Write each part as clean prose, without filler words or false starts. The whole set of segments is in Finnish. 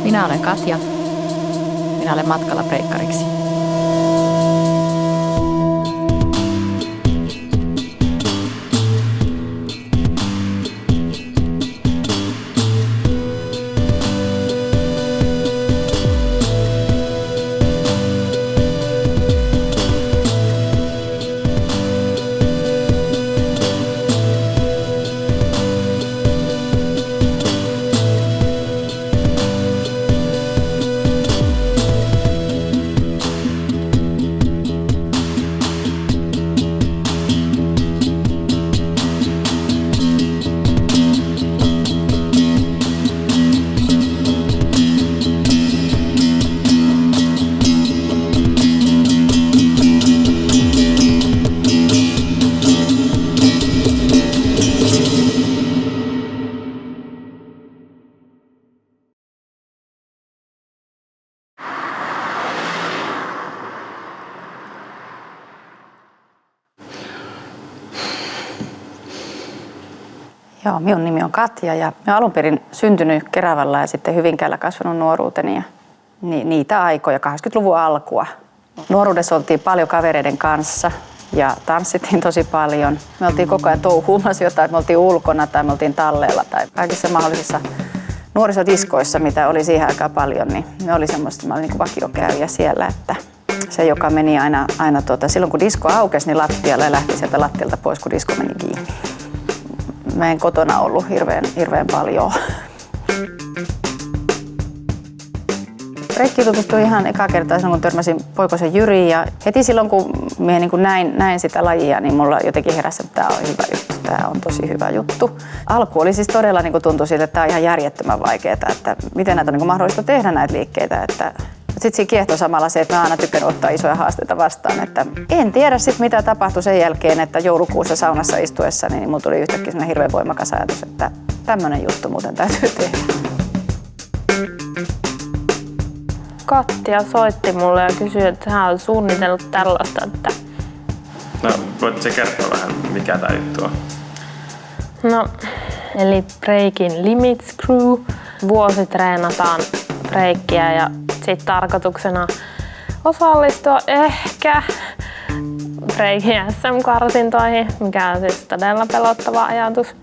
Minä olen Katja. Minä olen matkalla breikkariksi. Joo, minun nimi on Katja ja olen alun perin syntynyt Keravalla ja sitten Hyvinkäällä kasvanut nuoruuteni ja niitä aikoja, 80-luvun alkua. Nuoruudessa oltiin paljon kavereiden kanssa ja tanssittiin tosi paljon. Me oltiin koko ajan touhuumassa jotain, me oltiin ulkona tai me oltiin talleella tai kaikissa mahdollisissa nuorisodiskoissa, mitä oli siihen aikaan paljon, niin ne oli semmoista, mä olin niin kuin vakiokäyjä siellä, että se, joka meni aina silloin kun disko aukesi, niin lattialle ja lähti sieltä lattialta pois, kun disko meni kiinni. Mä en kotona ollut hirveän paljon. Breikkiin tutustuin ihan eka kertaa silloin, kun törmäsin poikosen Jyriin. Ja heti silloin, kun minä niin näin sitä lajia, niin mulla jotenkin heräsi, että tämä on hyvä juttu. Tämä on tosi hyvä juttu. Alku oli siis todella, niin tuntui siltä, että tämä on ihan järjettömän vaikeaa, että miten näitä on niin mahdollista tehdä näitä liikkeitä. Sitten siinä kiehtoi samalla se, että mä aina tykkään ottaa isoja haasteita vastaan. Että en tiedä sitten, mitä tapahtui sen jälkeen, että joulukuussa saunassa istuessa, niin mulla tuli yhtäkkiä sellainen hirveän voimakas ajatus, että tämmöinen juttu muuten täytyy tehdä. Katja soitti mulle ja kysyi, että hän on suunnitellut tällaista. No, voitko kertoa vähän, mikä tämä juttu on? No, eli Breakin Limits Crew. Vuosi treenataan breikkiä ja sitten tarkoituksena osallistua ehkä Breakin SM-karsintoihin, mikä on siis todella pelottava ajatus.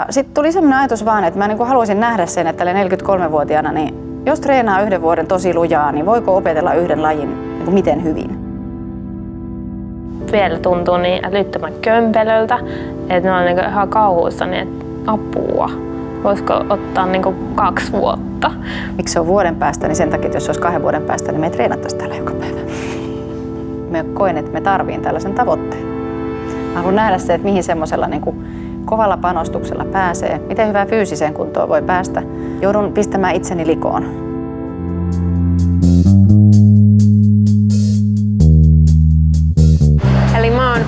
Sitten tuli sellainen ajatus vaan, että mä haluaisin nähdä sen, että 43-vuotiaana, niin jos treenaa yhden vuoden tosi lujaa, niin voiko opetella yhden lajin niin miten hyvin? Vielä tuntuu niin älyttömän kömpelöltä, että mä olen ihan kauhuissani, että apua. Voisiko ottaa 2 vuotta? Miksi se on vuoden päästä, niin sen takia, että jos se olisi 2 vuoden päästä, niin me treenattaisiin täällä joka päivä. Me koen, että me tarviin tällaisen tavoitteen. Mä haluan nähdä se, että mihin semmoisella kovalla panostuksella pääsee, miten hyvään fyysiseen kuntoon voi päästä. Joudun pistämään itseni likoon. Eli mä oon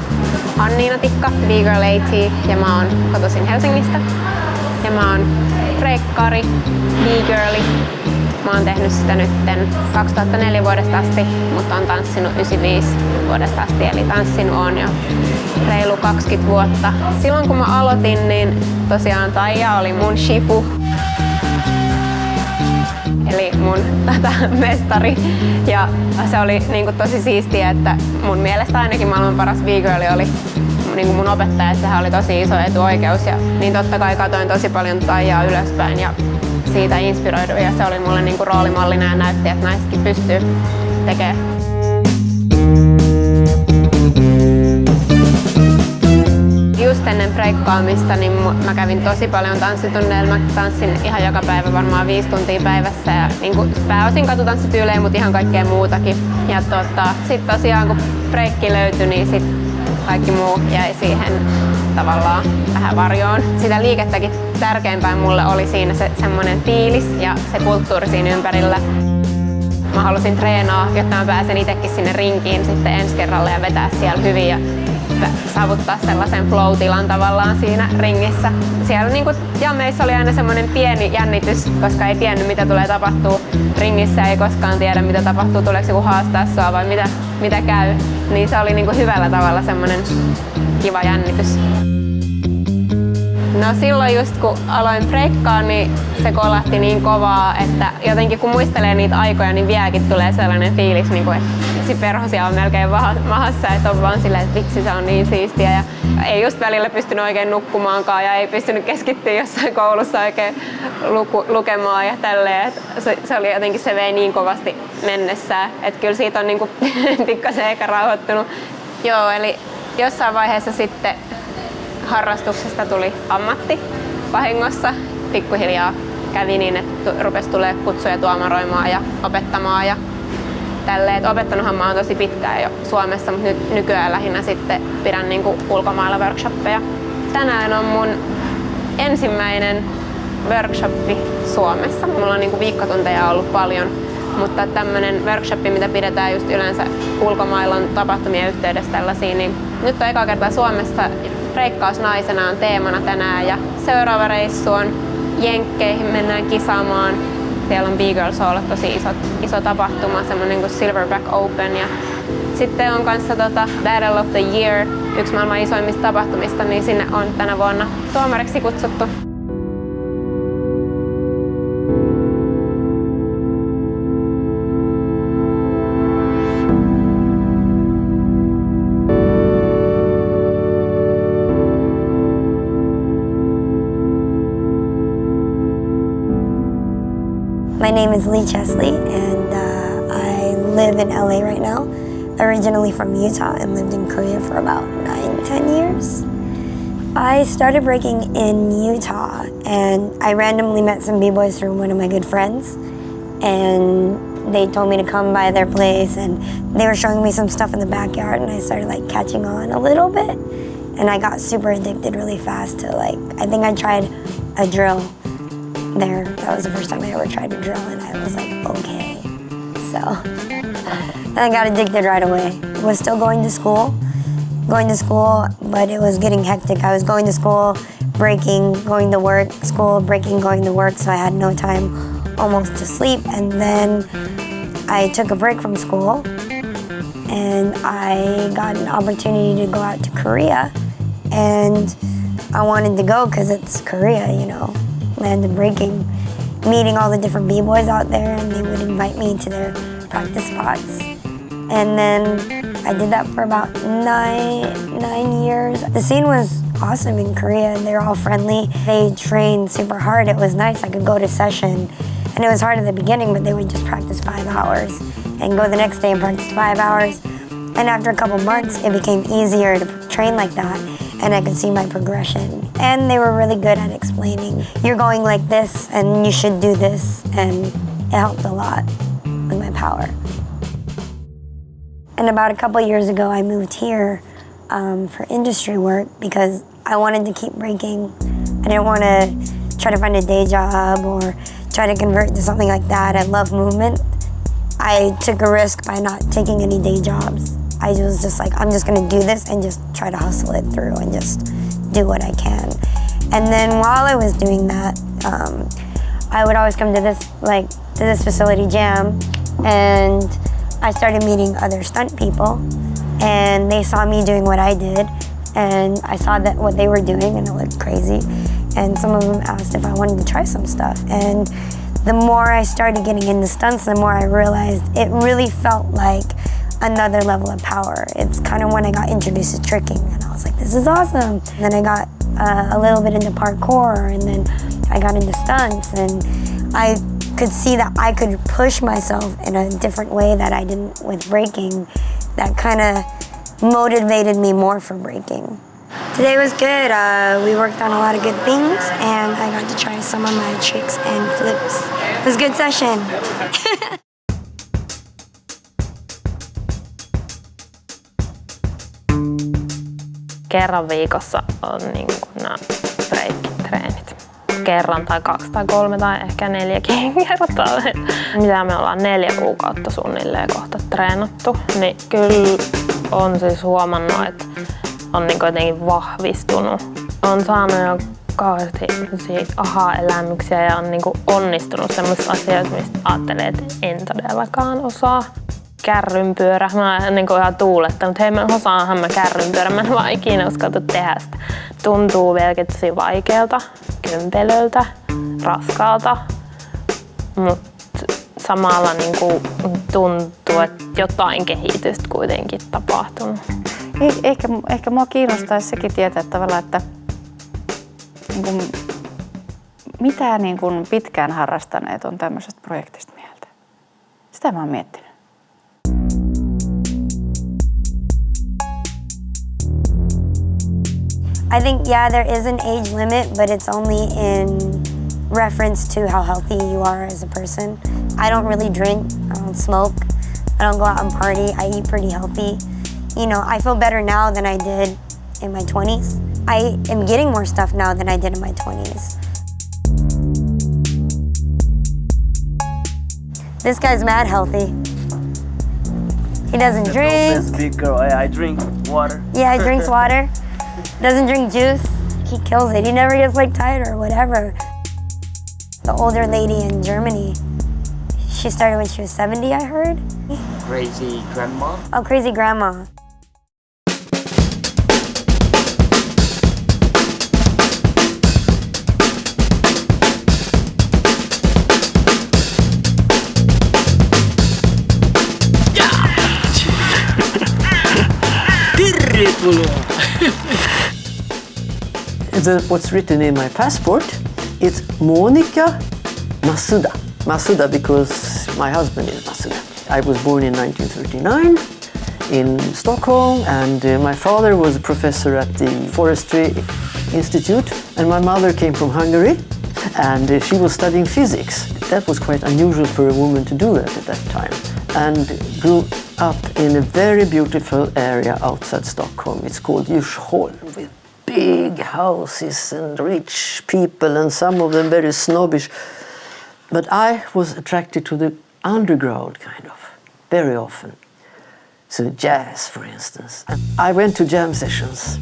Anniina Tikka, B-Girl AT, ja mä oon kotoisin Helsingistä. Ja mä oon breikkari, B-girli. Mä oon tehnyt sitä nytten 2004 vuodesta asti, mutta oon tanssinut 95 vuodesta asti, eli tanssinut oon jo reilu 20 vuotta. Silloin kun mä aloitin, niin tosiaan Taija oli mun shifu, eli mun mestari. Ja se oli tosi siistiä, että mun mielestä ainakin maailman paras B-girli oli mun opettaja, että sehän oli tosi iso etuoikeus. Ja niin totta kai katoin tosi paljon Taijaa ylöspäin ja siitä inspiroiduin, ja se oli mulle roolimallina ja näytti, että naisetkin pystyy tekemään. Just ennen breikkaamista niin mä kävin tosi paljon tanssitunneilla. Mä tanssin ihan joka päivä, varmaan 5 tuntia päivässä. Ja pääosin katutanssityylejä, mutta ihan kaikkea muutakin. Ja sitten tosiaan kun breikki löytyi, niin sit kaikki muu jäi siihen tavallaan vähän varjoon. Sitä liikettäkin tärkeimpään mulle oli siinä se semmoinen fiilis ja se kulttuuri siinä ympärillä. Mä halusin treenaa, jotta mä pääsen itsekin sinne rinkiin sitten ensi kerralla ja vetää siellä hyvin ja saavuttaa sellaisen flow-tilan tavallaan siinä ringissä. Siellä jammeissa oli aina semmoinen pieni jännitys, koska ei tiennyt mitä tulee tapahtuu ringissä, ei koskaan tiedä mitä tapahtuu, tuleeko joku haastaa sua vai mitä käy. Niin se oli hyvällä tavalla semmoinen kiva jännitys. No silloin just kun aloin breikkaa, niin se kolahti niin kovaa, että jotenkin kun muistelee niitä aikoja, niin vieläkin tulee sellainen fiilis, niin kuin, että perhosia on melkein mahassa, että on vaan silleen, että vitsi se on niin siistiä. Ja ei just välillä pystynyt oikein nukkumaankaan ja ei pystynyt keskittyä jossain koulussa oikein lukemaan ja tälleen. Se oli jotenkin, se vei niin kovasti mennessään, että kyllä siitä on niin kuin pikkasen ehkä rauhoittunut. Joo, eli jossain vaiheessa sitten harrastuksesta tuli ammatti vahingossa. Pikkuhiljaa kävi niin, että rupesi tulee kutsuja tuomaroimaan ja opettamaan ja tälleen. Opettanuthan mä oon tosi pitkään jo Suomessa, mutta nyt nykyään lähinnä sitten pidän niinku ulkomailla workshoppeja. Tänään on mun ensimmäinen workshoppi Suomessa. Mulla on niinku viikkotunteja ollut paljon, mutta tämmönen workshoppi, mitä pidetään just yleensä ulkomailla on tapahtumien yhteydessä tällaisia, niin nyt on eka kertaa Suomessa. Breikkaus naisena on teemana tänään ja seuraava reissu on Jenkkeihin, mennään kisaamaan. Siellä on B-Girls Hall, tosi iso tapahtuma, semmoinen kuin Silverback Open. Ja sitten on kanssa Battle of the Year, yksi maailman isoimmista tapahtumista, niin sinne on tänä vuonna tuomariksi kutsuttu. My name is Lee Chesley, and I live in LA right now. Originally from Utah and lived in Korea for about 9-10 years. I started breaking in Utah, and I randomly met some b-boys through one of my good friends, and they told me to come by their place, and they were showing me some stuff in the backyard, and I started like catching on a little bit, and I got super addicted really fast to I think I tried a drill there. That was the first time I ever tried to drill, and I was like, okay. So I got addicted right away. I was still going to school, but it was getting hectic. I was going to school, breaking, going to work, school, breaking, going to work, so I had no time almost to sleep. And then I took a break from school, and I got an opportunity to go out to Korea, and I wanted to go because it's Korea, you know, land of breaking, meeting all the different b-boys out there, and they would invite me to their practice spots. And then I did that for about nine years. The scene was awesome in Korea, and they're all friendly. They trained super hard. It was nice. I could go to session, and it was hard at the beginning, but they would just practice 5 hours and go the next day and practice 5 hours. And after a couple months, it became easier to train like that, and I could see my progression. And they were really good at explaining, you're going like this, and you should do this, and it helped a lot with my power. And about a couple years ago, I moved here for industry work because I wanted to keep breaking. I didn't want to try to find a day job or try to convert to something like that. I love movement. I took a risk by not taking any day jobs. I was just like, I'm just gonna do this and just try to hustle it through and just do what I can. And then while I was doing that, I would always come to this facility jam, and I started meeting other stunt people, and they saw me doing what I did, and I saw that what they were doing, and it looked crazy. And some of them asked if I wanted to try some stuff. And the more I started getting into stunts, the more I realized it really felt like another level of power. It's kind of when I got introduced to tricking, and I was like, this is awesome. And then I got a little bit into parkour, and then I got into stunts, and I could see that I could push myself in a different way that I didn't with breaking. That kind of motivated me more for breaking. Today was good. We worked on a lot of good things, and I got to try some of my tricks and flips. It was a good session. Kerran viikossa on niin kuin nämä break-treenit. Kerran tai 2 tai 3 tai ehkä 4kin kertaa. Mitä me ollaan 4 kuukautta suunnilleen kohta treenattu, niin kyllä on siis huomannut, että on niin jotenkin vahvistunut. On saanut jo kauheasti aha-elämyksiä ja on niin onnistunut sellaisista asioista, mistä ajattelee, että en todellakaan osaa. kärrynpyörä. Mä oon niin ihan tuulettanut, hei mä osaanhan mä kärrynpyörä. Mä en vaan ikinä uskaltu tehdä sitä. Tuntuu vieläkin tosi vaikealta, kömpelöltä, raskaalta, mutta samalla niin kuin tuntuu, että jotain kehitystä kuitenkin tapahtunut. Ehkä mua kiinnostaisi sekin tietää tavallaan, että niin kuin, mitä niin kuin pitkään harrastaneet on tämmöisestä projektista mieltä. Sitä mä oon miettinyt. I think, yeah, there is an age limit, but it's only in reference to how healthy you are as a person. I don't really drink, I don't smoke, I don't go out and party, I eat pretty healthy. You know, I feel better now than I did in my 20s. I am getting more stuff now than I did in my 20s. This guy's mad healthy. He doesn't drink. This big girl, I drink water. Yeah, he drinks water. Doesn't drink juice. He kills it. He never gets like tired or whatever. The older lady in Germany, she started when she was 70, I heard. Crazy grandma. Oh, crazy grandma. What's written in my passport, it's Monica Masuda. Masuda because my husband is Masuda. I was born in 1939 in Stockholm, and my father was a professor at the Forestry Institute, and my mother came from Hungary, and she was studying physics. That was quite unusual for a woman to do that at that time, and grew up in a very beautiful area outside Stockholm. It's called Djursholm, with big houses and rich people, and some of them very snobbish. But I was attracted to the underground, kind of, very often. So jazz, for instance. I went to jam sessions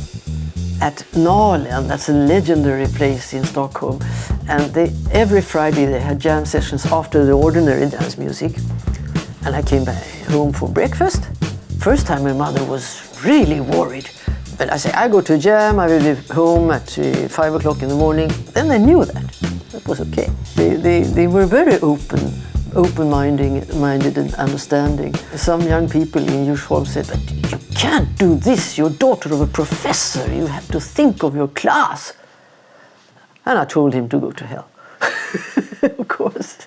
at Canal, and that's a legendary place in Stockholm. And every Friday they had jam sessions after the ordinary dance music. And I came back home for breakfast. First time my mother was really worried. But I say, I go to jam, I will be home at 5 o'clock in the morning. Then they knew that. That was okay. They were very open-minded and understanding. Some young people in Djursholm said, but you can't do this, you're daughter of a professor, you have to think of your class. And I told him to go to hell, of course.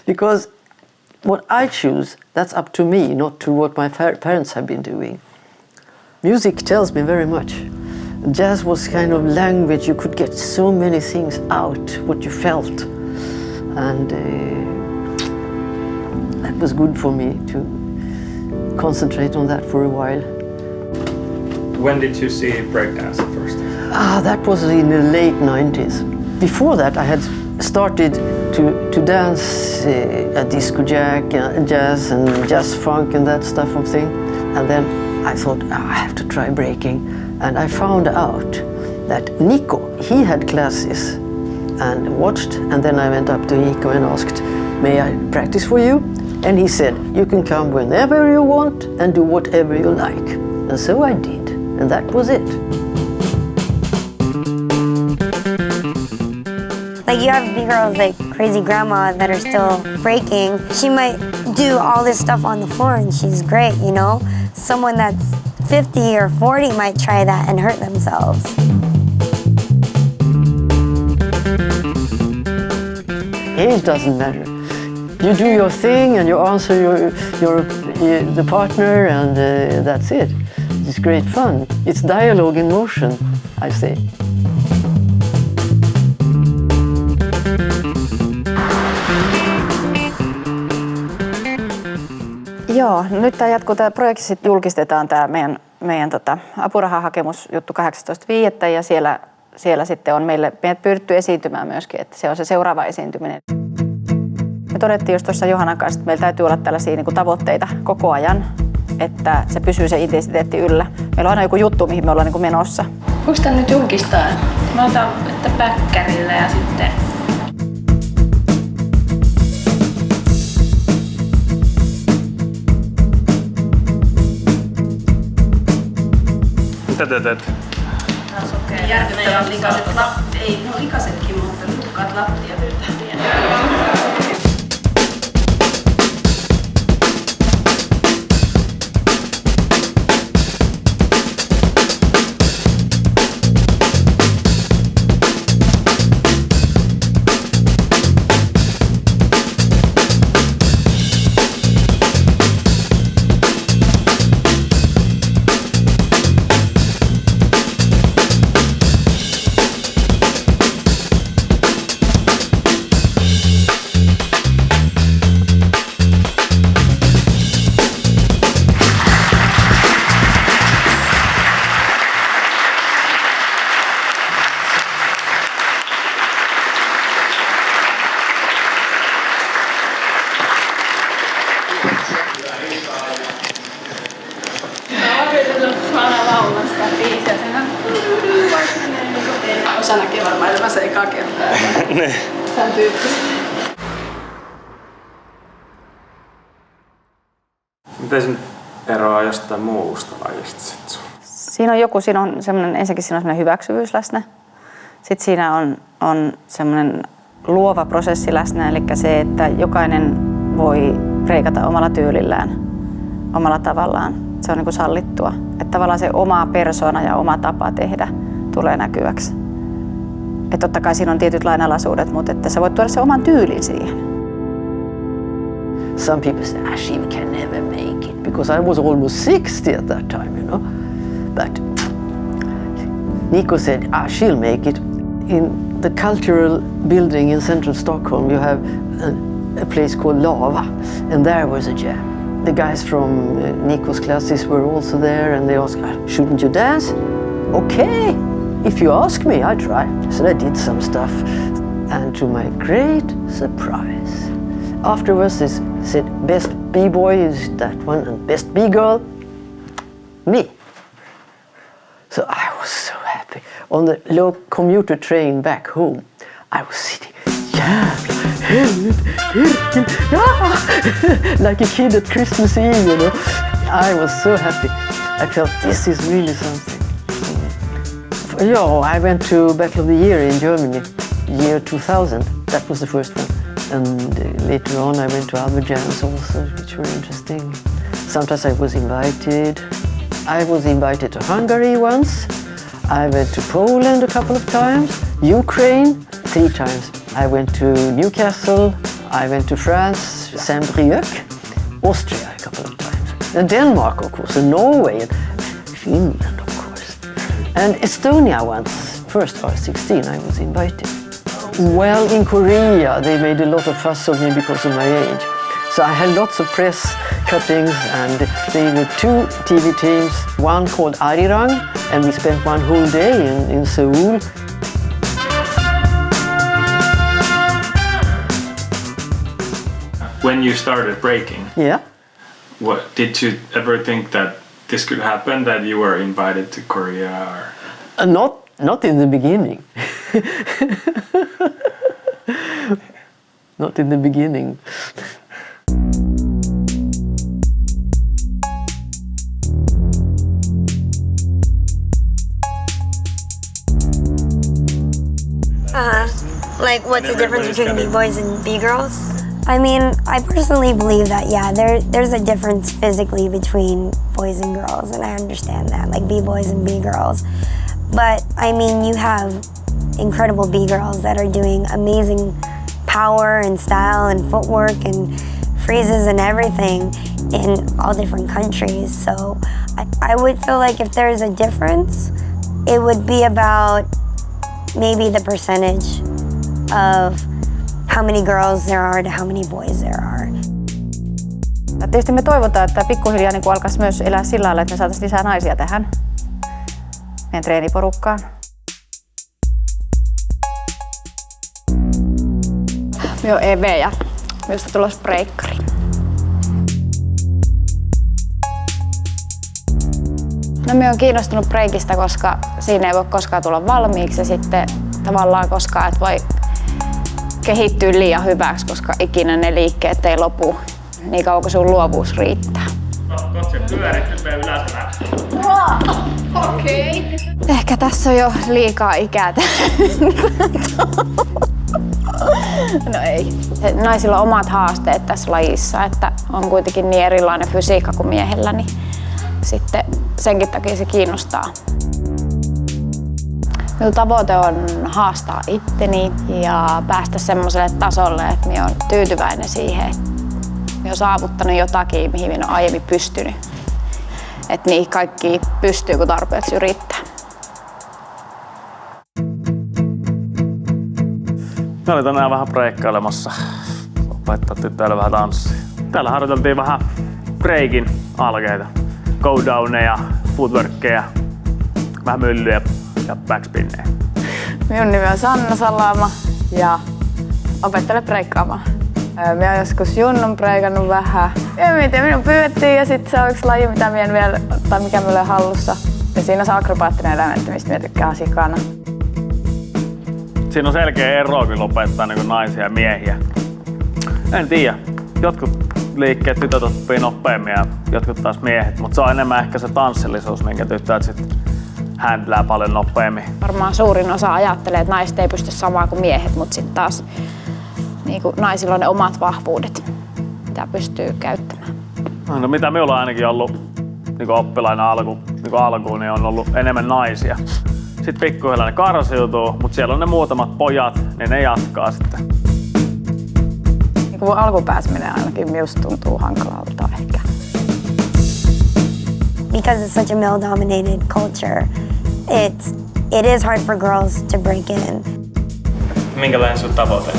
Because what I choose, that's up to me, not to what my parents have been doing. Music tells me very much. Jazz was kind of language, you could get so many things out, what you felt. And that was good for me to concentrate on that for a while. When did you see breakdance first? That was in the late 90s. Before that I had started to dance at disco jack, jazz and jazz funk and that stuff of thing. And then I thought, I have to try breaking. And I found out that Nico, he had classes and watched, and then I went up to Nico and asked, may I practice for you? And he said, you can come whenever you want and do whatever you like. And so I did, and that was it. Like, you have big girls like crazy grandma that are still breaking. She might do all this stuff on the floor and she's great, you know? Someone that's 50 or 40 might try that and hurt themselves. Age doesn't matter. You do your thing and you answer the partner, and that's it. It's great fun. It's dialogue in motion, I say. Joo, nyt tämä jatkuu. Tämä projekti sitten julkistetaan, tämä meidän apurahahakemusjuttu 18.5. ja siellä sitten on meidät pyydetty esiintymään myöskin, että se on se seuraava esiintyminen. Me todettiin just tuossa Johannan kanssa, että meillä täytyy olla tällaisia niin kuin tavoitteita koko ajan, että se pysyy se intensiteetti yllä. Meillä on aina joku juttu, mihin me ollaan niin kuin menossa. Voiko tämän nyt julkistaa? Mä otan päkkärillä ja sitten... Mitä te teet? Järkyttävän likaiset lattiat. Ei, ne on likaisetkin, mutta lukkaat lattiat yhtään vielä. Osa näkee varmaan elämänsä ekaa kertaa. Tämän tyyppistä. Miten se eroaa jostain muusta lajista sit? Siinä on semmoinen, ensinnäkin siinä on semmoinen hyväksyvyys läsnä. Sitten siinä on semmoinen luova prosessi läsnä, eli se, että jokainen voi breikata omalla tyylillään, omalla tavallaan. Se on niin kuin sallittua. Että tavallaan se oma persona ja oma tapa tehdä tulee näkyväksi. Että totta kai siinä on tietyt lainalaisuudet, mutta että sä voit tuoda se oman tyylin siihen. Some people say, she can never make it, because I was almost 60 at that time, you know. But Nico said, she'll make it. In the cultural building in central Stockholm, you have a place called Lava, and there was a jam. The guys from Nico's classes were also there, and they asked, shouldn't you dance? Okay, if you ask me, I try. So I did some stuff, and to my great surprise, afterwards they said, best B-boy is that one, and best B-girl, me. So I was so happy. On the low commuter train back home, I was sitting, like a kid at Christmas Eve, you know. I was so happy. I felt this is really something. Yeah, I went to Battle of the Year in Germany, year 2000. That was the first one. And later on I went to other jams also, which were interesting. Sometimes I was invited. I was invited to Hungary once. I went to Poland a couple of times. Ukraine 3 times. I went to Newcastle. I went to France, Saint-Brieuc. Austria a couple of times. And Denmark, of course, and Norway, and Finland, of course. And Estonia once. First R16 I was invited. Well, in Korea they made a lot of fuss of me because of my age. So I had lots of press cuttings, and there were 2 TV teams, one called Arirang, and we spent one whole day in Seoul. When you started breaking, Yeah. what did you ever think that this could happen, that you were invited to Korea? Or? Not in the beginning. Not in the beginning. Like, what's the difference between B-boys and B-girls? I mean, I personally believe that, yeah, there's a difference physically between boys and girls, and I understand that, like B-boys and B-girls. But, I mean, you have incredible B-girls that are doing amazing power and style and footwork and freezes and everything in all different countries. So I would feel like if there's a difference, it would be about maybe the percentage of how many girls there are to how many boys there are. Tietysti me toivotaan, että pikkuhiljaa niin alkaisi myös elää sillä lailla, että me saataisiin lisää naisia tähän meidän treeniporukkaan. Minä olen Eve ja minusta tulossa breikkari. No, minä olen kiinnostunut breikistä, koska siinä ei voi koskaan tulla valmiiksi ja sitten tavallaan koskaan et voi kehittyä liian hyväksi, koska ikinä ne liikkeet ei lopu niin kauan kuin sun luovuus riittää. Katse pyörit, nyt mene ylöspäin. Okei. Ehkä tässä on jo liikaa ikää. No ei. Naisilla on omat haasteet tässä lajissa, että on kuitenkin niin erilainen fysiikka kuin miehellä, niin sitten senkin takia se kiinnostaa. Minun tavoite on haastaa itteni ja päästä semmoiselle tasolle, että minä olen tyytyväinen siihen, että minä olen saavuttanut jotakin, mihin minä olen aiemmin pystynyt. Että niin kaikki pystyy, kun tarpeeksi yrittää. Mä olin tänään vähän breikkailemassa, opettaa tyttöille vähän tanssia. Täällä harjoiteltiin vähän breikin alkeita, go downeja, footworkkeja, vähän myllyjä ja backspinneja. Minun nimi on Sanna Salama ja opettelen breikkaamaan. Minä olen joskus junnun breikannut vähän. Ja minun pyydettiin ja sitten se on yksi laji, mitä minä vielä, tai mikä minulla on hallussa. Ja siinä on se akrobaattinen elementti, mistä minä tykkään sikana. Siinä on selkeä ero kyllä opettaa niin naisia ja miehiä. En tiedä. Jotkut liikkeet tytöt oppii nopeammin ja jotkut taas miehet, mutta se on enemmän ehkä se tanssillisuus, minkä tytöt sitten handlää paljon nopeammin. Varmaan suurin osa ajattelee, että naiset ei pysty samaan kuin miehet, mutta sitten taas niin kuin naisilla on ne omat vahvuudet, mitä pystyy käyttämään. No mitä minulla on ainakin ollut niin oppilaina alkuun, niin on ollut enemmän naisia. Sitten pikkuhiljaa ne karsiutuu, mutta siellä on ne muutamat pojat, niin ne jatkaa sitten. Niin kuin alkupääseminen ainakin minusta tuntuu hankalalta ehkä. Because it's such a male-dominated culture, it is hard for girls to break in. Minkälainen sun tavoite?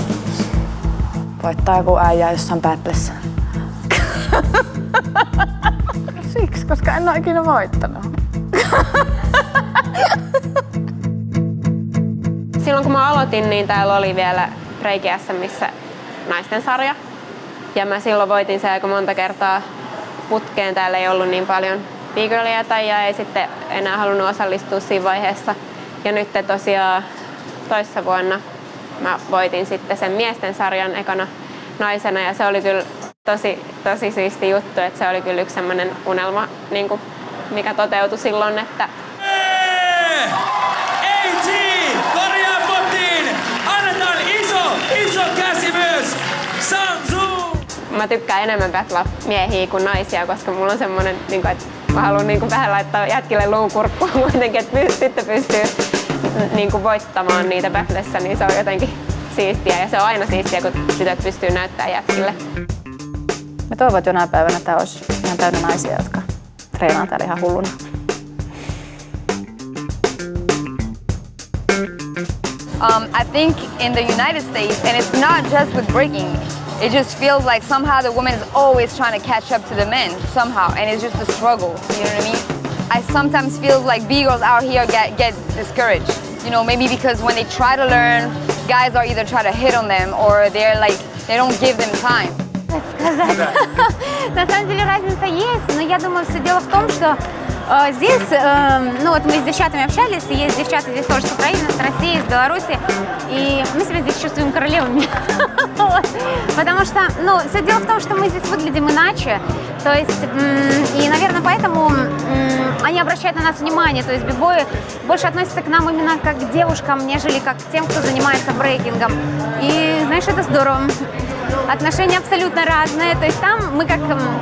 Voittaa joku äijä jossain battlessa. Siksi, koska en ole ikinä voittanut. Silloin kun mä aloitin, niin täällä oli vielä Break SMissä naisten sarja. Ja mä silloin voitin se aika monta kertaa putkeen. Täällä ei ollut niin paljon big-girlietä ja ei sitten enää halunnut osallistua siinä vaiheessa. Ja nyt tosiaan toissa vuonna mä voitin sitten sen miesten sarjan ekana naisena ja se oli kyllä tosi siisti juttu, että se oli kyllä yksi semmoinen unelma, niin kuin, mikä toteutui silloin, että Korjaa pottiin! Annetaan iso käsi myös! Sansu! Mä tykkään enemmän battlea miehiä kuin naisia, koska mulla on semmoinen, että mä haluan vähän laittaa jätkille luukurkkuun kuitenkin, että tyttö pystyy voittamaan niitä battlessa, niin se on jotenkin siistiä. Ja se on aina siistiä, kun tytöt pystyy näyttämään jätkille. Mä toivon, että jonain päivänä tää olisi ihan täynnä naisia, jotka treenaa täällä ihan hulluna. I think in the United States, and it's not just with breaking, it just feels like somehow the woman is always trying to catch up to the men, somehow, and it's just a struggle, you know what I mean? I sometimes feel like B-girls out here get discouraged, you know, maybe because when they try to learn, guys are either try to hit on them or they're like, they don't give them time. На самом деле разница есть, но я думаю, все дело в том, что здесь, ну вот мы с девчатами общались, и есть девчата здесь тоже с Украины, с России, с Беларуси, и мы себя здесь чувствуем королевами. Потому что, ну, все дело в том, что мы здесь выглядим иначе, то есть, и, наверное, поэтому они обращают на нас внимание, то есть бибои больше относятся к нам именно как к девушкам, нежели как к тем, кто занимается брейкингом. И, знаешь, это здорово. Отношения абсолютно разные, то есть там мы как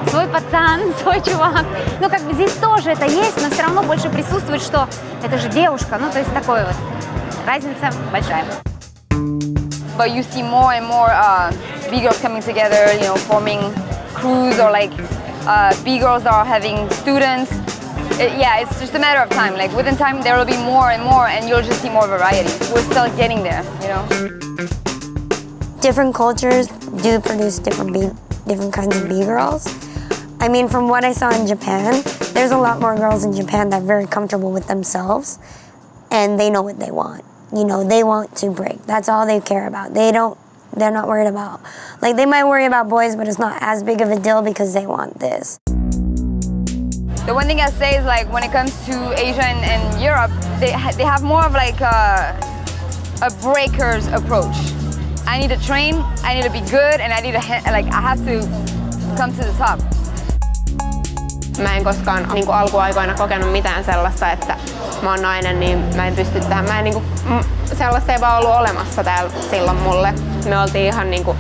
свой пацан, свой чувак. Ну, как бы здесь тоже это есть, но все равно больше присутствует, что это же девушка, ну, то есть такой вот. Разница большая. But you see more and more B-girls coming together, you know, forming crews or like B-girls that are having students. Yeah, it's just a matter of time. Like within time, there will be more and more, and you'll just see more variety. We're still getting there, you know. Different cultures do produce different kinds of B-girls. I mean, from what I saw in Japan, there's a lot more girls in Japan that are very comfortable with themselves, and they know what they want. You know, they want to break. That's all they care about. They're not worried about, like they might worry about boys, but it's not as big of a deal because they want this. The one thing I say is like when it comes to Asia and Europe, they have more of like a breaker's approach. I need to train, I need to be good, and I have to come to the top. Mä en koskaan niin kuin alkuaikoina kokenut mitään sellaista, että mä oon nainen, niin mä en pysty tähän. Sellaista ei vaan ollut olemassa täällä silloin mulle. Me oltiin ihan niin kuin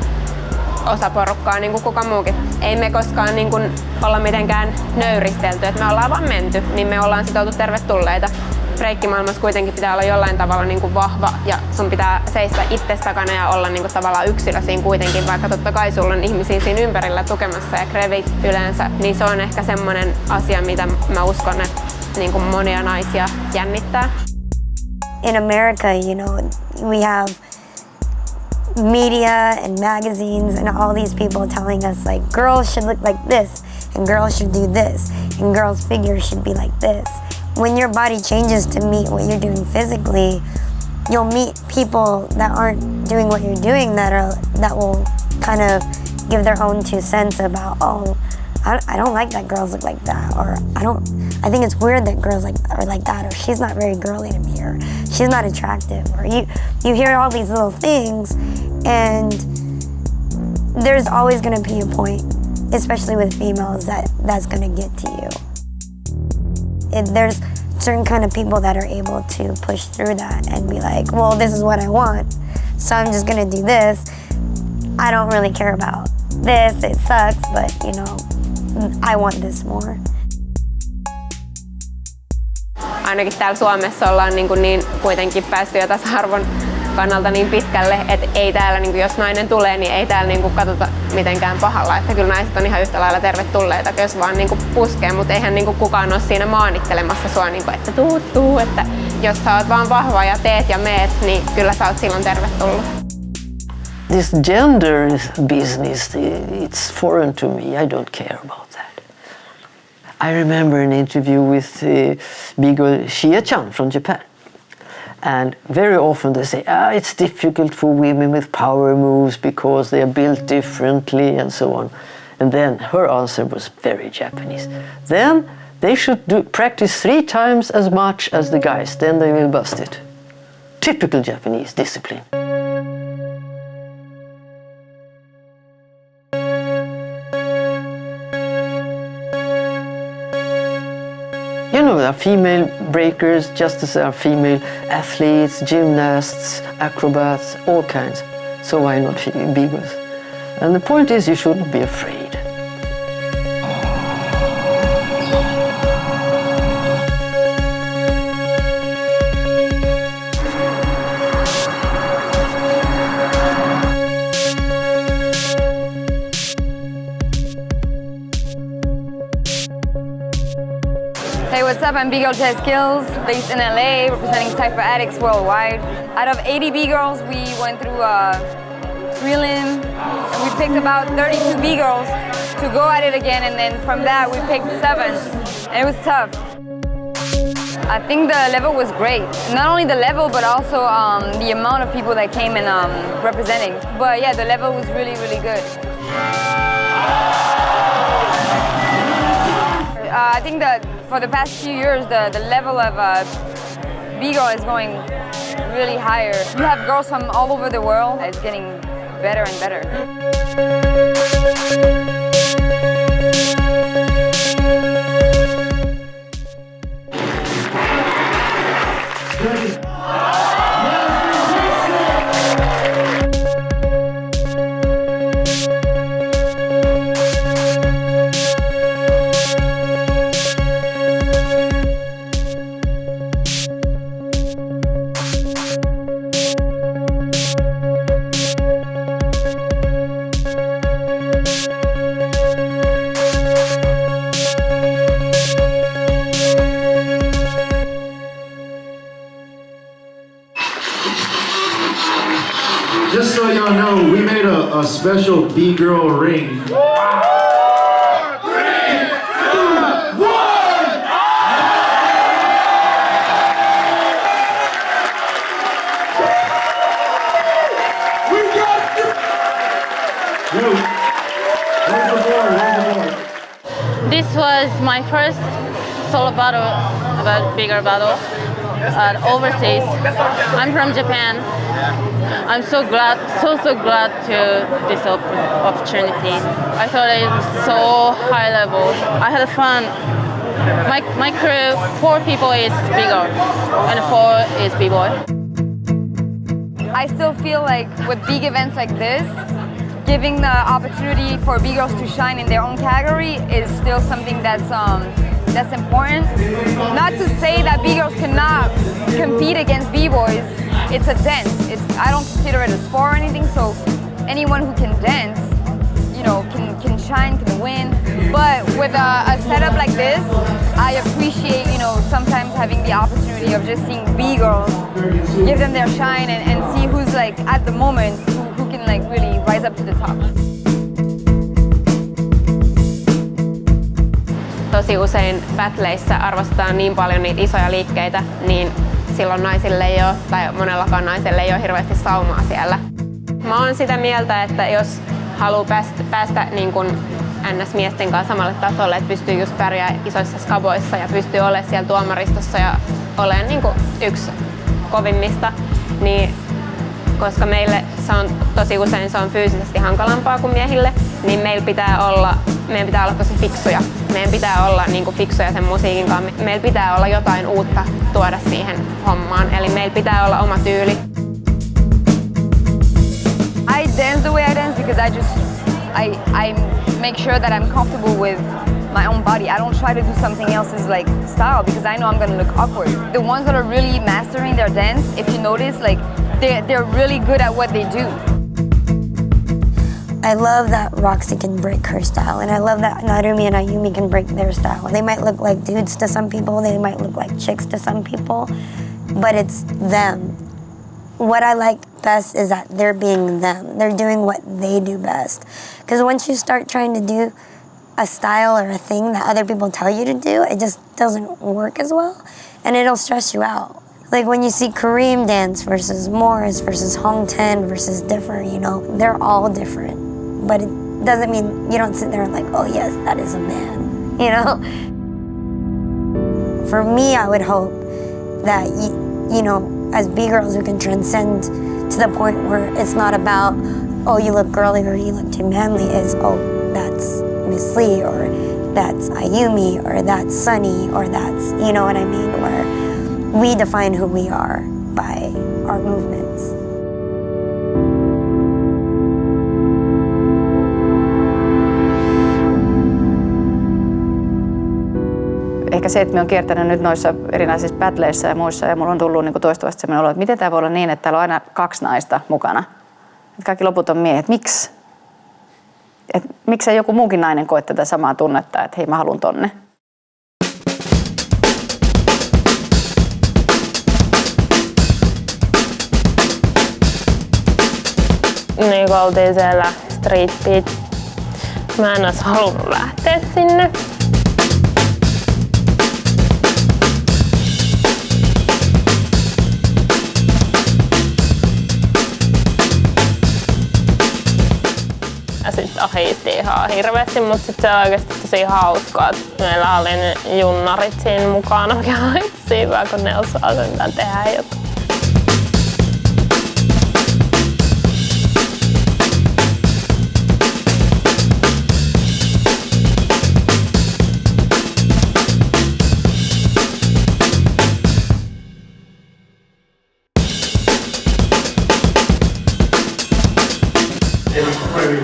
osa porukkaa niin kuin kuka muukin. Ei me koskaan niin kuin olla mitenkään nöyristelty, että me ollaan vaan menty, niin me ollaan sit oltu tervetulleita. Breikkimaailmassa kuitenkin pitää olla jollain tavalla niin kuin vahva ja sun pitää seistä itses takana ja olla niin kuin tavallaan yksilö siinä kuitenkin, vaikka totta kai sulla on ihmisiä siinä ympärillä tukemassa ja krevit yleensä, niin se on ehkä semmoinen asia, mitä mä uskon, että niin kuin monia naisia jännittää. In America, you know, we have media and magazines and all these people telling us like girls should look like this and girls should do this and girls' figures should be like this. When your body changes to meet what you're doing physically, you'll meet people that aren't doing what you're doing that will kind of give their own 2 cents about, oh, I don't like that girls look like that, or I think it's weird that girls are like that, or she's not very girly to me, or she's not attractive, or you hear all these little things, and there's always going to be a point, especially with females, that's going to get to you. There's certain kind of people that are able to push through that and be like, well, this is what I want, so I'm just going to do this. I don't really care about this, it sucks, but you know, I want this more. Ainakin täällä Suomessa ollaan niin kuitenkin päästy jo tasa-arvon kannalta niin pitkälle, että ei täällä, niin jos nainen tulee, niin ei täällä niin katsota mitenkään pahalla. Että kyllä naiset on ihan yhtä lailla tervetulleita, jos vaan niin puskee, mutta eihän niin kukaan ole siinä maanittelemassa sua, niin että tuu. Että jos sä oot vaan vahva ja teet ja meet, niin kyllä sä oot silloin tervetullut. This gender business, it's foreign to me. I don't care about that. I remember an interview with big Xie-chan from Japan. And very often they say, it's difficult for women with power moves because they are built differently and so on. And then her answer was very Japanese. Then they should practice 3 times as much as the guys, then they will bust it. Typical Japanese discipline. You know, there are female breakers just as there are female athletes, gymnasts, acrobats, all kinds. So why not beagles? And the point is, you shouldn't be afraid. Hey, what's up? I'm B-Girl Jazz Skills, based in LA, representing SCIFF addicts worldwide. Out of 80 B-Girls, we went through a prelim, and we picked about 32 B-Girls to go at it again, and then from that we picked 7, and it was tough. I think the level was great. Not only the level, but also the amount of people that came and representing. But yeah, the level was really, really good. I think that for the past few years, the level of B-Girl is going really higher. You have girls from all over the world. It's getting better and better. Just so y'all know, we made a special B-Girl ring. This was my first solo battle about bigger battle. overseas. I'm from Japan. I'm so glad to this opportunity. I thought it was so high level. I had fun. My crew, 4 people is bigger and 4 is b-boy. I still feel like with big events like this, giving the opportunity for B-girls to shine in their own category is still something that's important. Not to say that B-girls cannot compete against B-boys. It's a dance. I don't consider it a sport or anything, so anyone who can dance, you know, can shine, can win. But with a setup like this, I appreciate, you know, sometimes having the opportunity of just seeing B-girls, give them their shine and see who's like at the moment who can like really rise up to the top. Tosi usein battleissä arvostetaan niin paljon niitä isoja liikkeitä, niin silloin naisille ei ole, tai monellakaan naiselle ei ole hirveästi saumaa siellä. Mä oon sitä mieltä, että jos haluaa päästä niin kuin NS-miesten kanssa samalle tasolle, että pystyy just pärjää isoissa skaboissa ja pystyy olemaan siellä tuomaristossa ja olemaan niin kuin yksi kovimmista, niin koska meille se on tosi usein se on fyysisesti hankalampaa kuin miehille, niin meidän pitää olla tosi fiksuja. Meidän pitää olla niin kuin fiksuja sen musiikin kanssa. Meillä pitää olla jotain uutta tuoda siihen hommaan, eli meillä pitää olla oma tyyli. I dance the way I dance because I make sure that I'm comfortable with my own body. I don't try to do something else's like style because I know I'm gonna look awkward. The ones that are really mastering their dance, if you notice, like they're really good at what they do. I love that Roxy can break her style, and I love that Narumi and Ayumi can break their style. They might look like dudes to some people, they might look like chicks to some people, but it's them. What I like best is that they're being them. They're doing what they do best. Because once you start trying to do a style or a thing that other people tell you to do, it just doesn't work as well, and it'll stress you out. Like when you see Kareem dance versus Morris versus Hong Ten versus different, you know, they're all different. But it doesn't mean you don't sit there and like, oh yes, that is a man, you know? For me, I would hope that, you know, as B-girls, we can transcend to the point where it's not about, oh, you look girly or you look too manly. It's, oh, that's Miss Lee or that's Ayumi or that's Sunny or that's, you know what I mean? Where we define who we are by our movements. Ehkä se, että me on kiertänyt nyt noissa erinäisissä battleissa ja muissa ja mulla on tullut niin toistuvasti sellainen olo, että miten tämä voi olla niin, että täällä on aina 2 naista mukana. Että kaikki loput on miehet. Miksi? Miksei joku muukin nainen koe tätä samaa tunnetta, että hei mä haluun tonne? Niin kun oltiin siellä Street Beat, mä en olisi halunnut lähteä sinne. Ja sitten ahisti ihan hirveästi, mutta sitten se on oikeasti tosi hauskaa, että meillä oli ne junnarit siinä mukana, mikä on tosi hyvä, kun ne osaa sentään tehdä jotain.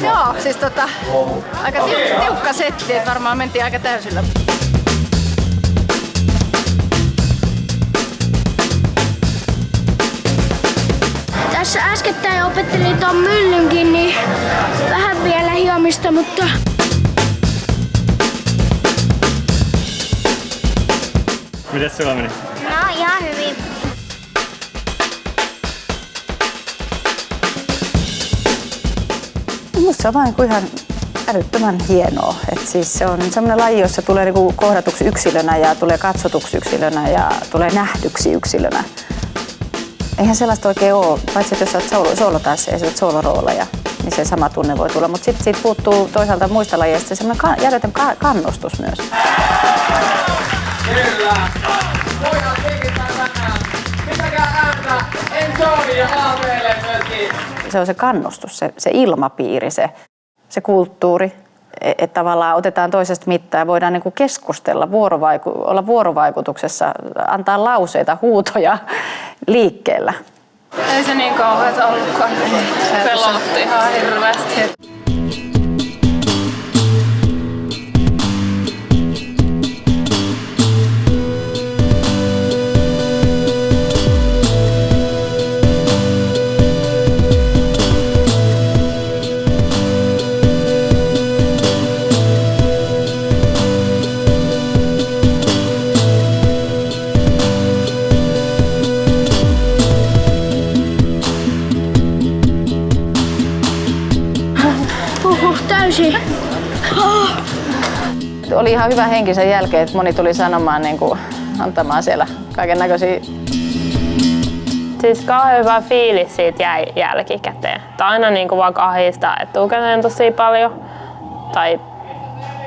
Joo, siis aika tiukka setti, että varmaan mentiin aika täysillä. Tässä äskettäin opettelin ton myllynkin, niin vähän vielä hiomista, mutta... Mites sulla meni? No, ihan hyvin. Minusta se on vaan ihan älyttömän hienoa. Et siis se on sellainen laji, jossa tulee niinku kohdatuksi yksilönä ja tulee katsotuksi yksilönä ja tulee nähdyksi yksilönä. Eihän sellaista oikein ole, paitsi että jos olet soolotanssia ja sä oot soolorooleja, niin se sama tunne voi tulla. Mutta sitten siitä puuttuu toisaalta muista lajeista sellainen järjetön kannustus myös. Kyllä! Voidaan kehittää tänään. Se on se kannustus, se ilmapiiri, se kulttuuri, että tavallaan otetaan toisesta mittaa ja voidaan niin kuin keskustella, olla vuorovaikutuksessa, antaa lauseita, huutoja liikkeellä. Ei se niin kauheeta ollutkaan. Pelotti ihan hirveästi. Täysin. Oli ihan hyvä henki sen jälkeen, että moni tuli sanomaan, niin kuin, antamaan siellä kaiken näköisiä. Siis kauhean hyvä fiilis siitä jäi jälkikäteen. Aina niin kuin vaan kahdistaa etukäteen tosi paljon tai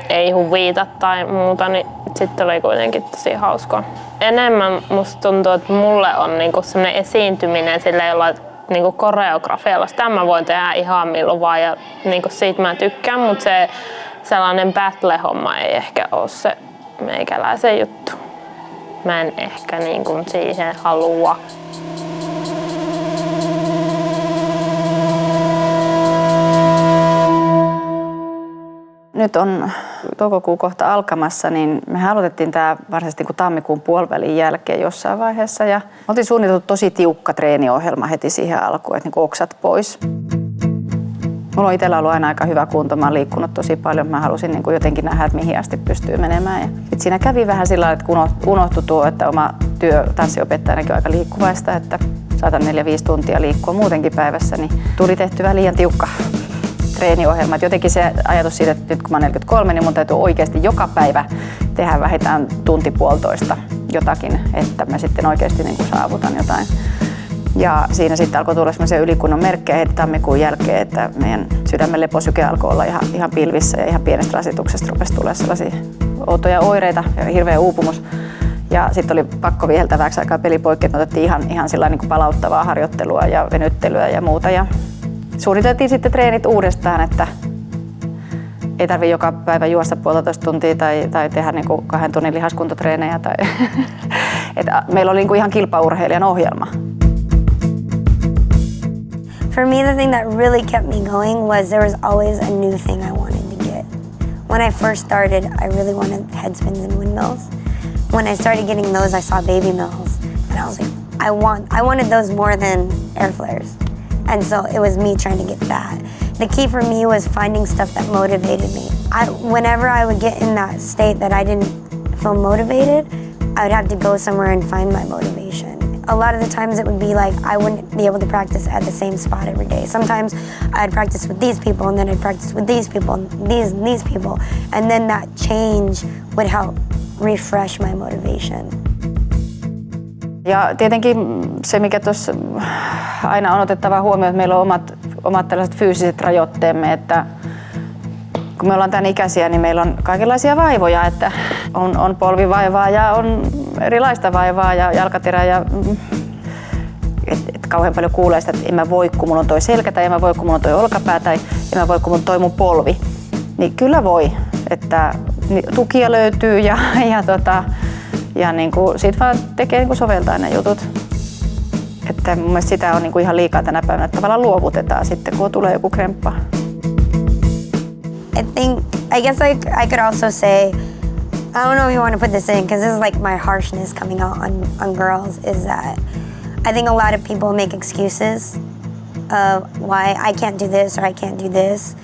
ei huvita tai muuta, niin sitten oli kuitenkin tosi hauskaa. Enemmän musta tuntuu, että mulle on niinku semmoinen esiintyminen sillä jollain niinku koreografialla. Sitä mä voin tehdä ihan milloin vaan ja niinku siitä mä tykkään, mutta se sellainen battle-homma ei ehkä ole se meikäläisen juttu. Mä en ehkä niinku siihen halua. Nyt on toukokuun kohta alkamassa, niin me aloitettiin tämä varsinaisesti tammikuun puolivälin jälkeen jossain vaiheessa. Ja oltiin suunniteltu tosi tiukka treeniohjelma heti siihen alkuun, että niin oksat pois. Mulla on itsellä ollut aina aika hyvä kunto, mä oon liikkunut tosi paljon. Mä halusin niin jotenkin nähdä, että mihin asti pystyy menemään. Ja sit siinä kävi vähän sillä tavalla, että unohtui tuo, että oma työ tanssiopettajanakin on aika liikkuvaista, että saatan 4-5 tuntia liikkua muutenkin päivässä, niin tuli tehtyä liian tiukka treeniohjelma. Jotenkin se ajatus siitä, että nyt kun mä oon 43, niin mun täytyy oikeasti joka päivä tehdä vähintään 1-1,5 jotakin, että mä sitten oikeasti niin kuin saavutan jotain. Ja siinä sitten alkoi tulla sellaisia ylikunnon merkkejä heti tammikuun jälkeen, että meidän sydämen leposyke alkoi olla ihan pilvissä ja ihan pienestä rasituksesta rupesi tulemaan sellaisia outoja oireita ja hirveä uupumus. Ja sitten oli pakko viheltäväksi aikaa pelipoikki, että otettiin ihan sillä niin kuin palauttavaa harjoittelua ja venyttelyä ja muuta. Ja suunniteltiin sitten treenit uudestaan, että ei tarvitse joka päivä juosta 1,5 tuntia tai tehdä niin kuin 2 tunnin lihaskuntotreenejä. Että meillä oli niin kuin ihan kilpaurheilijan ohjelma. For me, the thing that really kept me going was there was always a new thing I wanted to get. When I first started, I really wanted head spins and windmills. When I started getting those, I saw baby mills, and I was like, I wanted those more than air flares. And so it was me trying to get that. The key for me was finding stuff that motivated me. Whenever I would get in that state that I didn't feel motivated, I would have to go somewhere and find my motivation. A lot of the times it would be like I wouldn't be able to practice at the same spot every day. Sometimes I'd practice with these people and then I'd practice with these people and these people. And then that change would help refresh my motivation. Ja tietenkin se, mikä tuossa aina on otettava huomioon, että meillä on omat tällaiset fyysiset rajoitteemme, että kun me ollaan tämän ikäisiä, niin meillä on kaikenlaisia vaivoja, että on polvivaivaa ja on erilaista vaivaa ja jalkaterä ja et kauhean paljon kuulee sitä, että en mä voi, kun mulla on toi selkä tai en mä voi, kun mulla on toi olkapää tai en mä voi, kun mulla on toi mun polvi. Niin kyllä voi, että tukia löytyy ja niin kuin siitä vaan tekee niin kuin soveltaa ne jutut. Että mun mielestä sitä on niin kuin ihan liikaa tänä päivänä, että tavallaan luovutetaan sitten, kun tulee joku kremppa. I guess I could also say, I don't know if you want to put this in, because this is like my harshness coming out on girls, is that I think a lot of people make excuses of why I can't do this or I can't do this.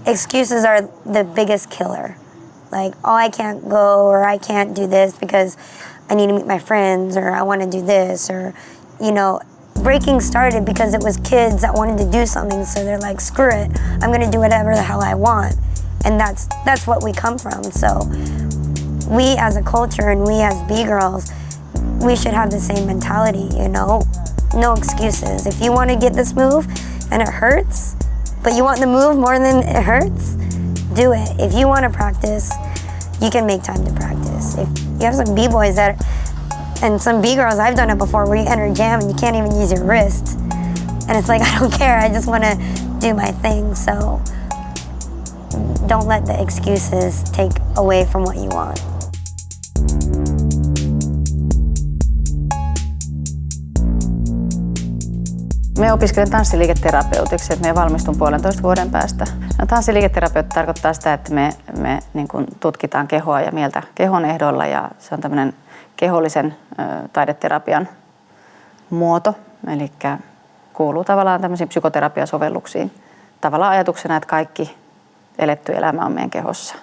Excuses are the biggest killer. Like, oh, I can't go or I can't do this because I need to meet my friends or I want to do this or, you know, breaking started because it was kids that wanted to do something, so they're like, screw it, I'm going to do whatever the hell I want. And that's what we come from. So we as a culture and we as B-girls, we should have the same mentality, you know? No excuses. If you want to get this move and it hurts, but you want the move more than it hurts, do it. If you want to practice, you can make time to practice. If you have some B-boys that And some B-girls, I've done it before, where you enter a jam and you can't even use your wrist. And it's like, I don't care, I just want to do my thing. So don't let the excuses take away from what you want. Me opiskelen tanssiliiketerapeutiksi, että me valmistun 1,5 vuoden päästä. No, tanssiliiketerapeutti tarkoittaa sitä, että me niin kuin tutkitaan kehoa ja mieltä kehon ehdoilla, ja se on tämmöinen kehollisen taideterapian muoto, eli kuuluu tavallaan tämmöisiin psykoterapiasovelluksiin. Tavallaan ajatuksena, että kaikki eletty elämä on meidän kehossa.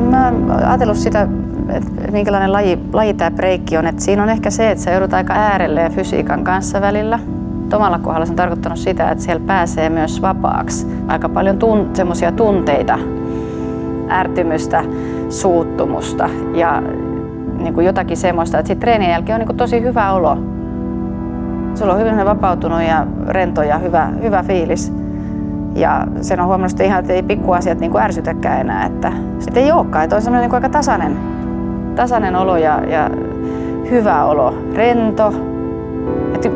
Mä oon ajatellut sitä, että minkälainen laji tämä breikki on. Että siinä on ehkä se, että sä joudut aika äärelle fysiikan kanssa välillä. Omalla kohdalla se on tarkoittanut sitä, että siellä pääsee myös vapaaksi. Aika paljon semmoisia tunteita, ärtymystä, suuttumusta ja niin kuin jotakin semmoista, että sitten treenin jälkeen on niin kuin tosi hyvä olo. Sulla on hyvin vapautunut ja rento ja hyvä fiilis. Ja sen on huomannut ihan, että ei pikkuasiat niin kuin ärsytäkään enää. Että sitten ei olekaan, että on semmoinen niin kuin aika tasainen olo ja hyvä olo, rento.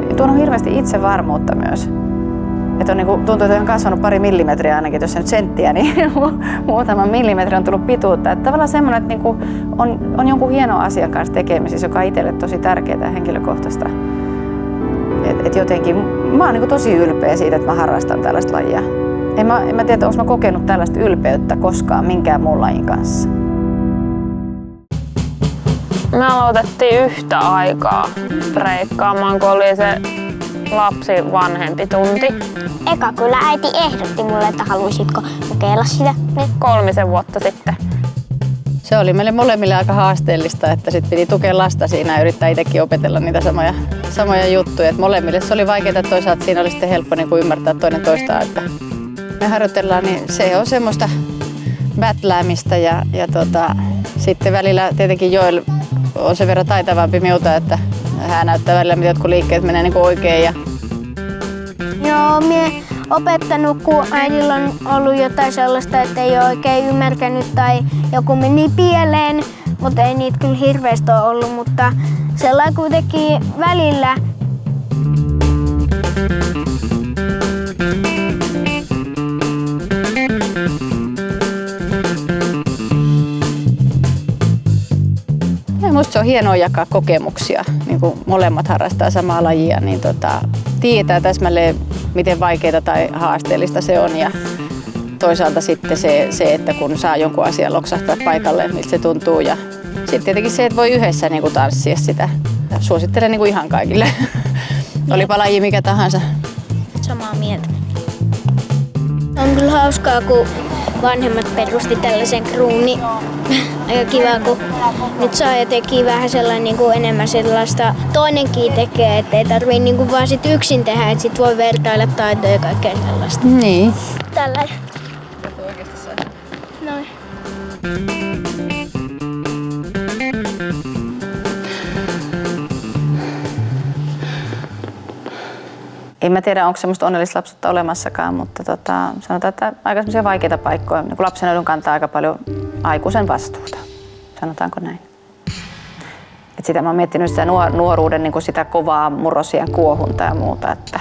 Ja tuon on hirveästi itsevarmuutta myös. Että on niin kuin, tuntuu, että on kasvanut 2 millimetriä ainakin, jos se nyt senttiä, niin muutaman millimetri on tullut pituutta. Että tavallaan semmoinen, että niin kuin on jonkun hienon asian kanssa tekemisissä, joka on itselle tosi tärkeää ja henkilökohtaista. Et jotenkin, mä oon niin kuin tosi ylpeä siitä, että mä harrastan tällaista lajia. En mä tiedä, onko mä kokenut tällaista ylpeyttä koskaan minkään muun lajin kanssa. Me aloitettiin yhtä aikaa breikkaamaan, kun oli se lapsi vanhempi tunti. Eka kyllä äiti ehdotti mulle, että haluaisitko kokeilla sitä. 3 vuotta sitten. Se oli meille molemmille aika haasteellista, että sit piti tukea lasta siinä ja yrittää itsekin opetella niitä samoja juttuja. Et molemmille se oli vaikeaa, että toisaalta siinä oli sitten helppo niin kuin ymmärtää toinen toistaan, että me harjoitellaan, niin se on semmoista bätläämistä ja sitten välillä tietenkin Joel on sen verran taitavampi minulta, että hän näyttää välillä, mitä jotkut liikkeet menee niin kuin oikein. Joo, minä opettanut, kun äidillä on ollut jotain sellaista, että ei ole oikein ymmärtänyt tai joku meni pieleen, mutta ei niitä kyllä hirveästi ole ollut, mutta sellainen kuitenkin välillä. Minusta se on hienoa jakaa kokemuksia, niin kuin molemmat harrastaa samaa lajia, niin tietää täsmälleen, miten vaikeaa tai haasteellista se on. Ja toisaalta sitten se, että kun saa jonkun asian loksahtaa paikalle, miltä se tuntuu. Ja sitten tietenkin se, että voi yhdessä niin kuin tanssia sitä. Suosittelen niin kuin ihan kaikille. Olipa laji mikä tahansa. Samaa mieltä. On kyllä hauskaa, kun vanhemmat perusti tällaisen kruuni. Aika kiva, kun nyt saa jotenkin vähän sellainen niin kuin enemmän sellaista toinenkin tekee, ettei tarvitse niin kuin vaan sit yksin tehdä, että sit voi vertailla taitoja ja kaikkea sellaista. Niin. Tällainen. Noin. En mä tiedä, onko semmoista onnellista lapsuutta olemassakaan, mutta sanotaan, että aika semmoisia vaikeita paikkoja. Niin kun lapsen edun kantaa aika paljon aikuisen vastuuta, sanotaanko näin. Et sitä mä oon miettinyt sitä nuoruuden niin kuin sitä kovaa murrosien kuohuntaa ja muuta, että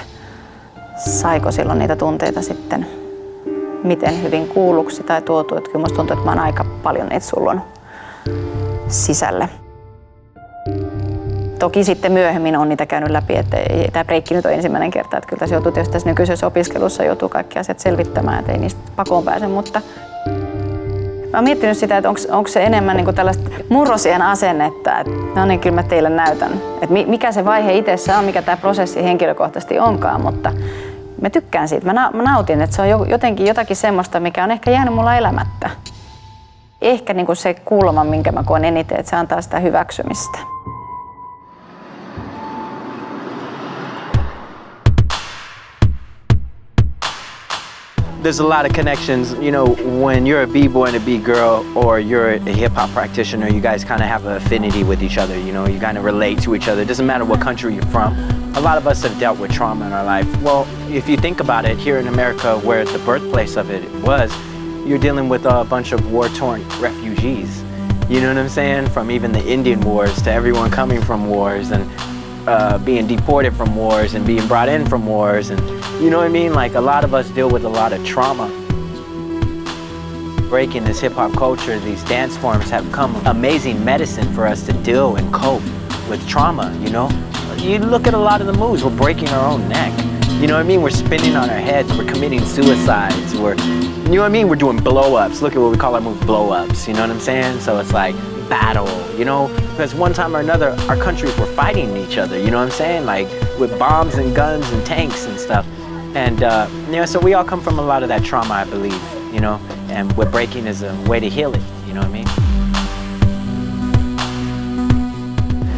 saiko silloin niitä tunteita sitten miten hyvin kuulluksi tai tuotu. Että kyllä musta tuntuu, että mä oon aika paljon niitä sullonut sisälle. Toki sitten myöhemmin on niitä käynyt läpi, että tämä breikki nyt on ensimmäinen kerta, että kyllä tässä joutuu tietysti tässä nykyisessä opiskelussa joutuu kaikki asiat selvittämään, että ei niistä pakoon pääse, mutta mä oon miettinyt sitä, että onko se enemmän niin kuin tällaista murrosien asennetta, että no niin, kyllä mä teille näytän, että mikä se vaihe itsessä on, mikä tämä prosessi henkilökohtaisesti onkaan, mutta mä tykkään siitä, mä nautin, että se on jotenkin jotakin semmoista, mikä on ehkä jäänyt mulla elämättä. Ehkä niin kuin se kulma, minkä mä koen eniten, että se antaa sitä hyväksymistä. There's a lot of connections, you know, when you're a b-boy and a b-girl or you're a hip-hop practitioner, you guys kind of have an affinity with each other, you know, you kind of relate to each other. It doesn't matter what country you're from. A lot of us have dealt with trauma in our life. Well, if you think about it, here in America, where the birthplace of it was, you're dealing with a bunch of war-torn refugees. You know what I'm saying? From even the Indian wars to everyone coming from wars and being deported from wars and being brought in from wars, and you know what I mean? Like, a lot of us deal with a lot of trauma. Breaking this hip hop culture, these dance forms have become amazing medicine for us to deal and cope with trauma, you know? You look at a lot of the moves, we're breaking our own neck. You know what I mean? We're spinning on our heads, we're committing suicides, you know what I mean? We're doing blow-ups. Look at what we call our move, blow-ups, you know what I'm saying? So it's like battle, you know? Because one time or another, our countries were fighting each other, you know what I'm saying? Like with bombs and guns and tanks and stuff. And you know, so we all come from a lot of that trauma, I believe, you know? And what breaking is a way to heal it, you know what I mean?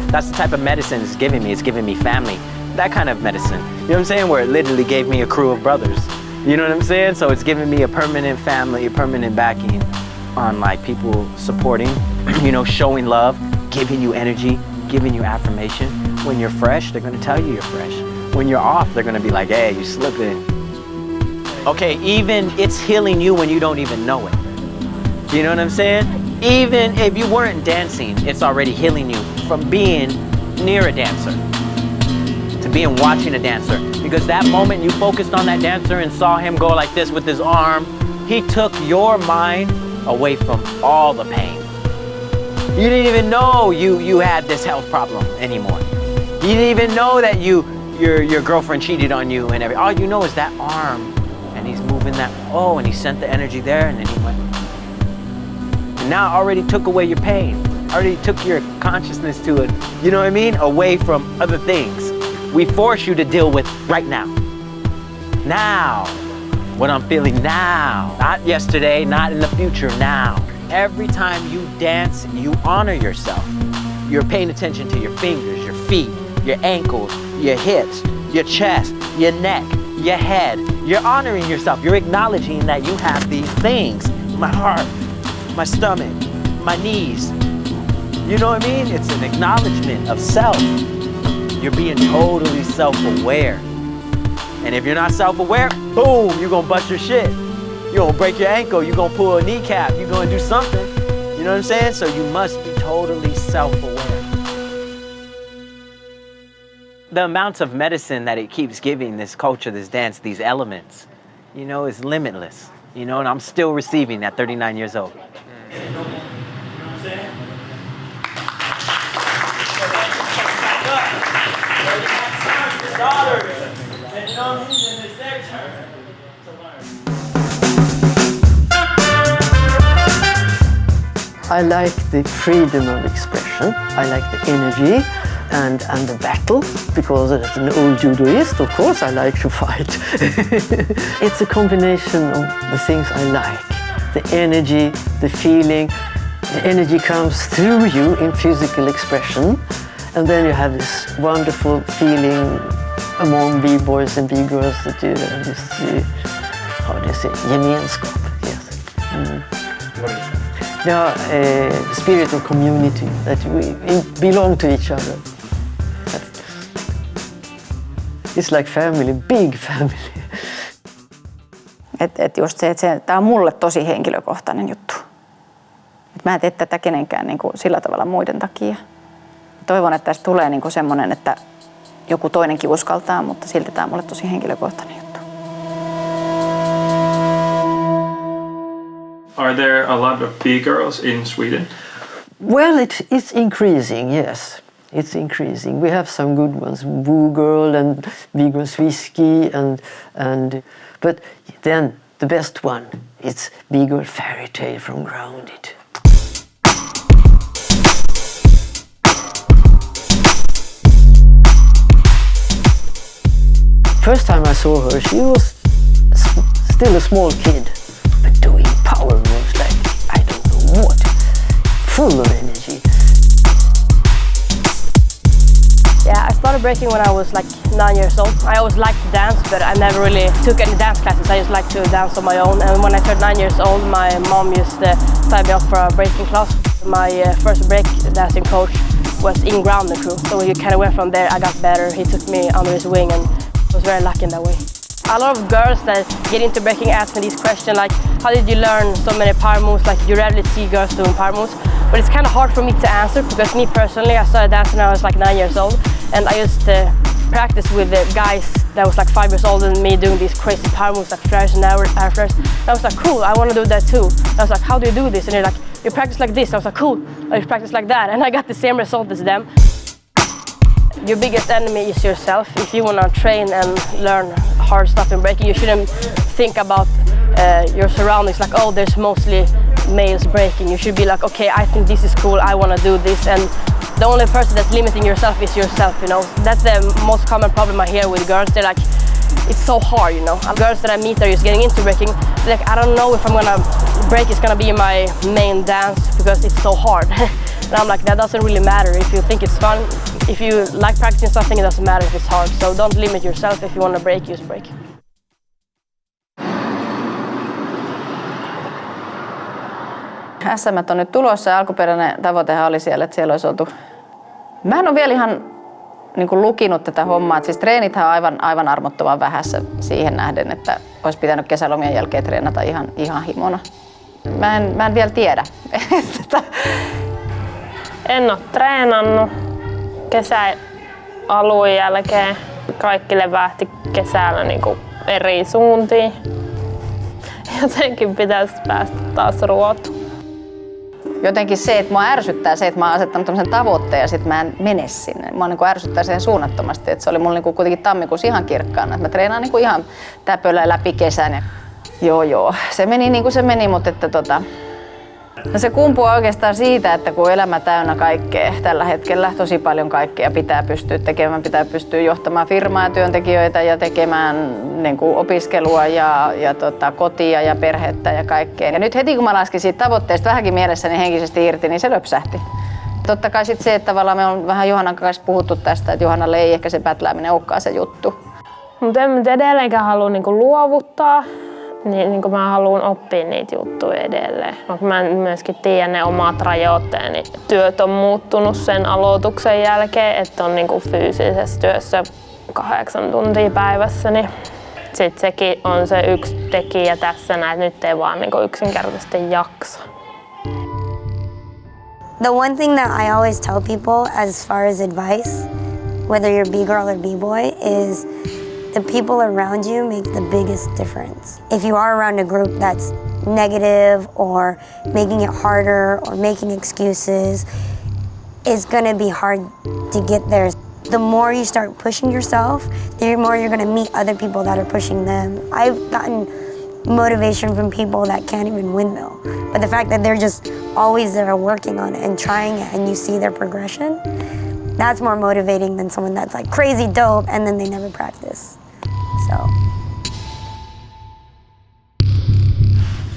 That's the type of medicine it's giving me. It's giving me family. That kind of medicine. You know what I'm saying? Where it literally gave me a crew of brothers. You know what I'm saying? So it's giving me a permanent family, a permanent backing on like people supporting, you know, showing love, giving you energy, giving you affirmation. When you're fresh, they're gonna tell you you're fresh. When you're off, they're gonna be like, hey, you slipping. Okay, even it's healing you when you don't even know it. You know what I'm saying? Even if you weren't dancing, it's already healing you from being near a dancer to being watching a dancer. Because that moment you focused on that dancer and saw him go like this with his arm, he took your mind away from all the pain. You didn't even know you had this health problem anymore. You didn't even know that your girlfriend cheated on you and everything. All you know is that arm, and he's moving that, oh, and he sent the energy there, and then he went. And now I already took away your pain. I already took your consciousness to it, you know what I mean? Away from other things. We force you to deal with right now. Now, what I'm feeling now. Not yesterday, not in the future, now. Every time you dance, you honor yourself. You're paying attention to your fingers, your feet, your ankles, your hips, your chest, your neck, your head. You're honoring yourself. You're acknowledging that you have these things. My heart, my stomach, my knees. You know what I mean? It's an acknowledgement of self. You're being totally self-aware. And if you're not self-aware, boom, you're gonna bust your shit. You're gonna break your ankle, you're gonna pull a kneecap, you're gonna do something. You know what I'm saying? So you must be totally self-aware. The amount of medicine that it keeps giving this culture, this dance, these elements, you know, is limitless. You know, and I'm still receiving at 39 years old. I like the freedom of expression. I like the energy and the battle, because as an old judoist, of course, I like to fight. It's a combination of the things I like. The energy, the feeling. The energy comes through you in physical expression, and then you have this wonderful feeling among B-boys and B-girls that you have this, how do you say, gemenskap, yes. What is it? Yeah, a spirit of community, that we belong to each other. It's like family, big family. Just se, että tämä on mulle tosi henkilökohtainen juttu. Mä en tee tätä kenenkään niin kuin sillä tavalla muiden takia. Toivon, että tästä tulee niin kuin semmoinen, että joku toinenkin uskaltaa, mutta silti tämä on mulle tosi henkilökohtainen juttu. Are there a lot of B-girls in Sweden? Well, it's increasing, yes. It's increasing. We have some good ones, Woo Girl and B-Girl Whiskey, but then the best one, it's B-Girl Fairy Tale from Grounded. First time I saw her, she was still a small kid, but doing power moves like I don't know what, full of energy. Yeah, I started breaking when I was like 9 years old. I always liked to dance, but I never really took any dance classes. I just liked to dance on my own. And when I turned 9 years old, my mom used to sign me up for a breaking class. My first break dancing coach was in grounded crew. So when you kind of went from there, I got better. He took me under his wing and was very lucky in that way. A lot of girls that get into breaking ask me these questions like, how did you learn so many power moves? Like, you rarely see girls doing power moves. but it's kind of hard for me to answer because me personally, I started dancing when I was like 9 years old, and I used to practice with the guys that was like 5 years older than me doing these crazy power moves like flares and air flares. And I was like, cool, I want to do that too. And I was like, how do you do this? And they're like, you practice like this. I was like, cool, I practice like that. And I got the same result as them. Your biggest enemy is yourself. If you want to train and learn hard stuff in breaking, you shouldn't think about your surroundings like, oh, there's mostly males breaking. You should be like, okay, I think this is cool, I want to do this. And the only person that's limiting yourself is yourself, you know. That's the most common problem I hear with girls. They're like, it's so hard, you know. Girls that I meet are just getting into breaking. They're like, I don't know if I'm gonna break is gonna be my main dance because it's so hard. And I'm like, that doesn't really matter. If you think it's fun, if you like practicing something, it doesn't matter if it's hard. So don't limit yourself. If you want to break, just break. SM:t on nyt tulossa ja alkuperäinen tavoitehan oli siellä, että siellä olisi oltu. Mä en ole vielä ihan niin kuin lukinut tätä hommaa. Siis treenithän on aivan armottoman vähässä siihen nähden, että olisi pitänyt kesälomien jälkeen treenata ihan himona. Mä en vielä tiedä. En ole treenannut kesäalun jälkeen. Kaikki levähti kesällä niin kuin eri suuntiin. Jotenkin pitäisi päästä taas ruotuun. Jotenkin se, että mua ärsyttää se, että mä oon asettanut tämmöisen tavoitteen ja sitten mä en mene sinne. Mua niin kuin ärsyttää siihen suunnattomasti, että se oli mulla niin kuin kuitenkin tammikuussa ihan kirkkaana. Että mä treenaan niin kuin ihan täpöllä läpi kesän. Ja joo, se meni niin kuin se meni, mutta että no se kumpuaa oikeastaan siitä, että kun elämä täynnä kaikkea tällä hetkellä, tosi paljon kaikkea pitää pystyä tekemään, pitää pystyä johtamaan firmaa ja työntekijöitä ja tekemään niin kuin opiskelua ja kotia ja perhettä ja kaikkea. Ja nyt heti kun mä laskin siitä tavoitteesta vähänkin mielessäni henkisesti irti, niin se löpsähti. Totta kai sitten se, että tavallaan me on vähän Johannan kanssa puhuttu tästä, että Johannalle ei ehkä se pätlääminen olekaan se juttu. Mutta en edelleenkään halua niinku luovuttaa. Niin mä haluan oppia niitä juttuja edelleen. Mä myöskin tiedän ne omat rajoitteeni. Työt on muuttunut sen aloituksen jälkeen, että on niinku fyysisessä työssä 8 tuntia päivässä. Niin sit sekin on se yksi tekijä tässä, että nyt ei vaan niinku yksinkertaisesti jaksa. The one thing that I always tell people as far as advice, whether you're B-girl or B-boy, is the people around you make the biggest difference. If you are around a group that's negative or making it harder or making excuses, it's gonna be hard to get there. The more you start pushing yourself, the more you're gonna meet other people that are pushing them. I've gotten motivation from people that can't even windmill, but the fact that they're just always there working on it and trying it and you see their progression, that's more motivating than someone that's like crazy dope and then they never practice. So.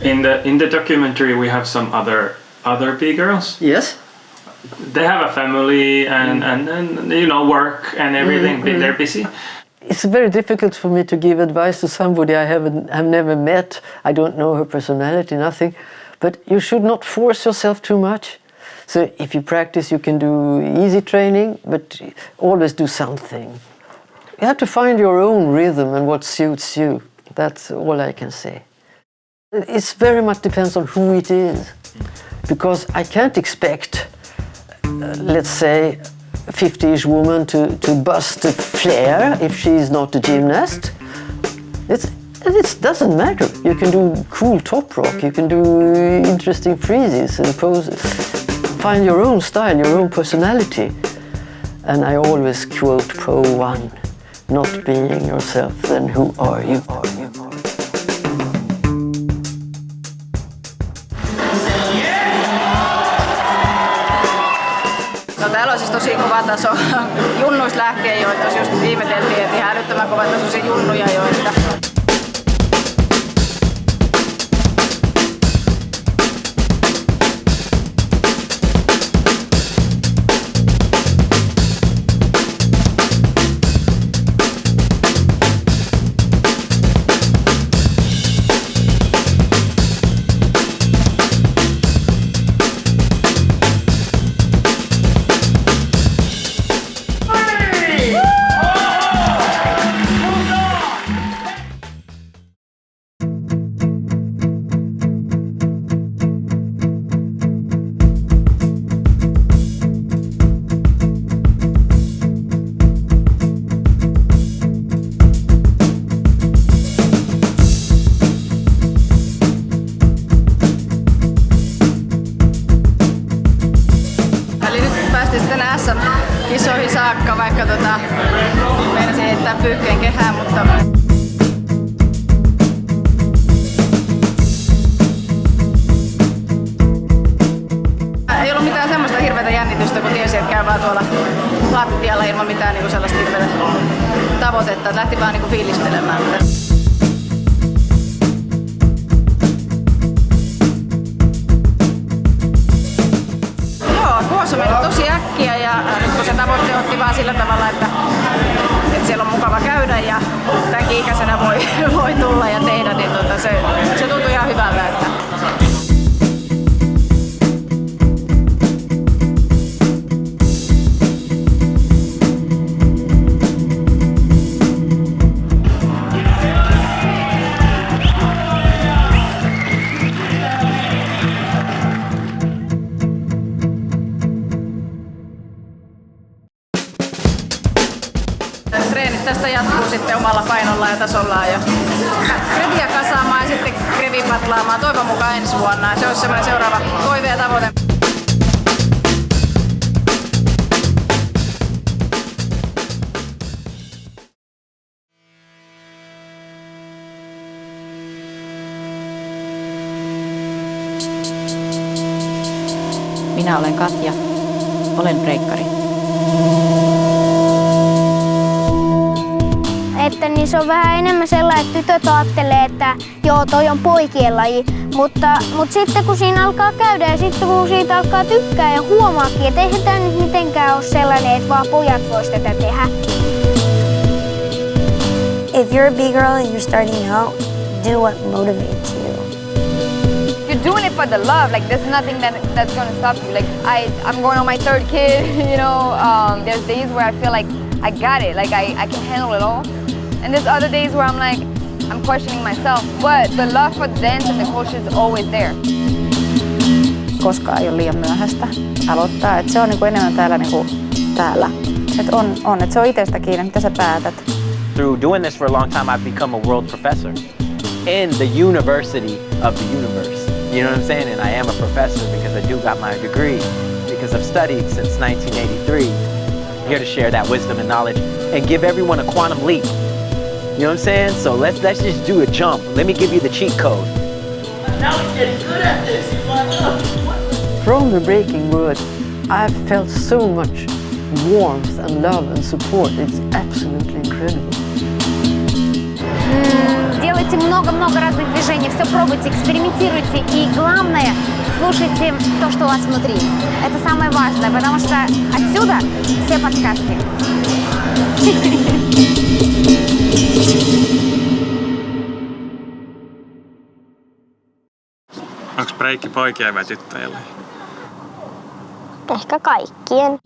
In the documentary, we have some other B-girls. Yes. They have a family and you know, work and everything. They're busy. It's very difficult for me to give advice to somebody have never met. I don't know her personality, nothing. But you should not force yourself too much. So if you practice, you can do easy training, but always do something. You have to find your own rhythm and what suits you. That's all I can say. It very much depends on who it is. Because I can't expect, let's say, a 50-ish woman to bust a flare if she's not a gymnast. It doesn't matter. You can do cool top rock, you can do interesting freezes and poses. Find your own style, your own personality. And I always quote Pro 1, not being yourself, then who are you? No täällä on siis tosi kova taso junnuista lähtien jo, että just ihmeteltiin, että ihan älyttömän kova tasoisia junnuja jo, että koska meinasin heittää pyykkeen kehään, mutta ei ollut mitään semmoista hirveätä jännitystä, kun tiesi, että käy vaan tuolla lattialla ilman mitään niinku sellaista hirveätä tavoitetta. Lähti vaan niinku fiilistelemään. Joo, vuosi on mennyt tosi äkkiä ja nyt kun se tavoitte otti vaan sillä tavalla, että siellä on mukava käydä ja tämänkin ikäisenä voi tulla ja tehdä, niin se tuntui ihan hyvältä. Että treenit tästä jatkuu sitten omalla painolla ja tasollaan ja kreviä kasaamaan ja sitten krevin patlaamaan toivon mukaan ensi vuonna. Se olisi semmoinen seuraava toive ja tavoite. Minä olen Katja, olen breikkari. Että niin se on vähän enemmän sellainen, että tytöt ajattelee, että joo, toi on poikien laji. Mutta sitten kun siinä alkaa käydä ja sitten kun siitä alkaa tykkää ja huomaakin, että eihän tämä nyt mitenkään ole sellainen, että vaan pojat vois tätä tehdä. If you're a big girl and you're starting out, do what motivates you. You're doing it for the love. Like there's nothing that's gonna stop you. Like I'm going on my third kid. You know, there's days where I feel like I got it. Like I can handle it all. And there's other days where I'm like, I'm questioning myself. But the love for the dance and the culture is always there. Koskaan ei ole liian myöhäistä aloittaa. Et se on niinku enemmän täällä. Et on, että se on itsestä kiinni, mitä sä päätät. Through doing this for a long time, I've become a world professor in the university of the universe. You know what I'm saying? And I am a professor because I do got my degree, because I've studied since 1983. I'm here to share that wisdom and knowledge and give everyone a quantum leap. You know what I'm saying? So let's just do a jump. Let me give you the cheat code. Now he's getting good at this. From the breaking world, I've felt so much warmth and love and support. It's absolutely incredible. Делайте много-много разных движений, все пробуйте, экспериментируйте и главное, слушайте то, что у вас внутри. Это самое важное, потому что отсюда все подсказки. Onko breikki poikien vai tyttöjen? Ehkä kaikkien.